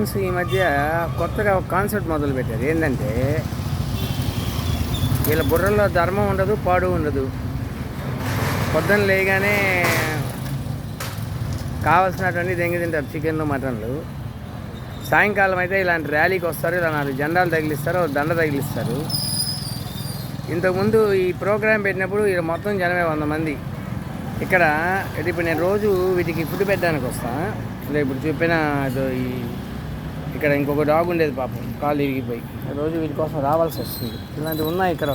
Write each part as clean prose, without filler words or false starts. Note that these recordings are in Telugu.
పొలిటీషియన్స్ ఈ మధ్య కొత్తగా ఒక కాన్సెప్ట్ మొదలుపెట్టారు. ఏంటంటే వీళ్ళ బుర్రలో ధర్మం ఉండదు, పాడు ఉండదు. పొద్దున్న లేగానే కావాల్సినటువంటి దెంగి తింటారు, చికెన్లు మటన్లు. సాయంకాలం అయితే ఇలాంటి ర్యాలీకి వస్తారు, ఇలా 4 జెండాలు తగిలిస్తారు, దండ తగిలిస్తారు. ఇంతకుముందు ఈ ప్రోగ్రాం పెట్టినప్పుడు ఇక్కడ మొత్తం జనమే 100 మంది. ఇక్కడ ఇప్పుడు నేను రోజు వీటికి ఫుడ్ పెట్టడానికి వస్తాను. అంటే ఇప్పుడు చెప్పిన ఈ ఇక్కడ ఇంకొక డాగ్ ఉండేది, పాపం కాలు ఇరిగిపోయి రోజు వీటి కోసం రావాల్సి వస్తుంది. ఇలాంటివి ఉన్నాయి ఇక్కడ.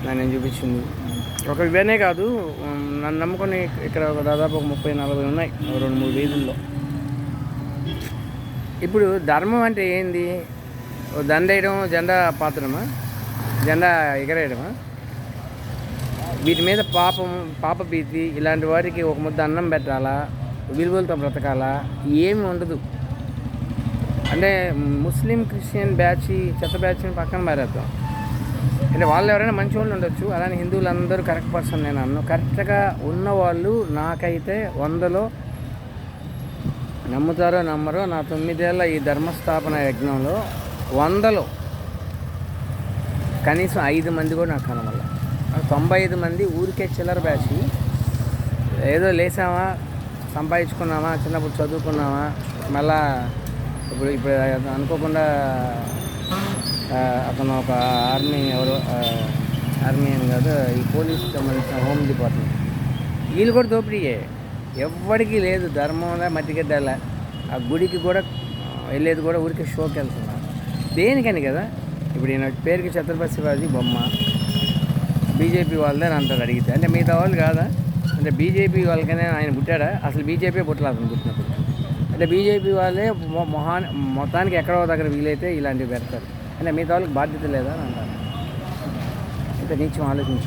నేను చూపించింది ఒక ఇవనే కాదు, నన్ను నమ్ముకొని ఇక్కడ ఒక దాదాపు ఒక 30-40 ఉన్నాయి 2-3 వీధుల్లో. ఇప్పుడు ధర్మం అంటే ఏంది? దండ వేయడం, జెండా పాత్రమా, జెండా ఎగరేయడమా? వీటి మీద పాప భీతి, ఇలాంటి వారికి ఒక ముద్ద అన్నం పెట్టాలా, విలువలతో బ్రతకాలా, ఏమి ఉండదు. అంటే ముస్లిం క్రిస్టియన్ బ్యాచ్, చెత్త బ్యాచ్ని పక్కన మారేద్దాం. అంటే వాళ్ళు ఎవరైనా మంచి వాళ్ళు ఉండొచ్చు, అలానే హిందువులందరూ కరెక్ట్ పర్సన్ నేను అన్ను. కరెక్ట్గా ఉన్నవాళ్ళు నాకైతే 100లో నమ్ముతారో నమ్మరో, నా 9 ఏళ్ళ ఈ ధర్మస్థాపన యజ్ఞంలో 100లో కనీసం 5 మంది కూడా నాకు కనవల్ల. 95 మంది ఊరికే చిల్లర బ్యాచ్. ఏదో లేసామా, సంపాదించుకున్నామా, చిన్నప్పుడు చదువుకున్నామా, మళ్ళా ఇప్పుడు అనుకోకుండా అతను ఒక ఆర్మీ అని కాదు, ఈ పోలీస్కి సంబంధించిన హోమ్ డిపార్ట్మెంట్, వీళ్ళు కూడా దోపిడీయే. ఎవ్వడికి లేదు ధర్మంలో మట్టిగడ్డాల. ఆ గుడికి కూడా వెళ్ళేది కూడా ఊరికి షోకి వెళ్తున్నారు. దేనికని కదా. ఇప్పుడు ఈయన పేరుకి ఛత్రపతి శివాజీ బొమ్మ, బీజేపీ వాళ్ళదే అంటారు అడిగితే. అంటే మిగతా వాళ్ళు కాదా? అంటే బీజేపీ వాళ్ళకనే ఆయన పుట్టాడా? అసలు బీజేపీ పుట్టలేదు అతను పుట్టినప్పుడు. అంటే బీజేపీ వాళ్ళే మొత్తానికి ఎక్కడో దగ్గర వీలైతే ఇలాంటివి పెడతారు. అంటే మిగతా వాళ్ళకి బాధ్యత లేదా అని అంటారు. అంటే నీచం ఆలోచించి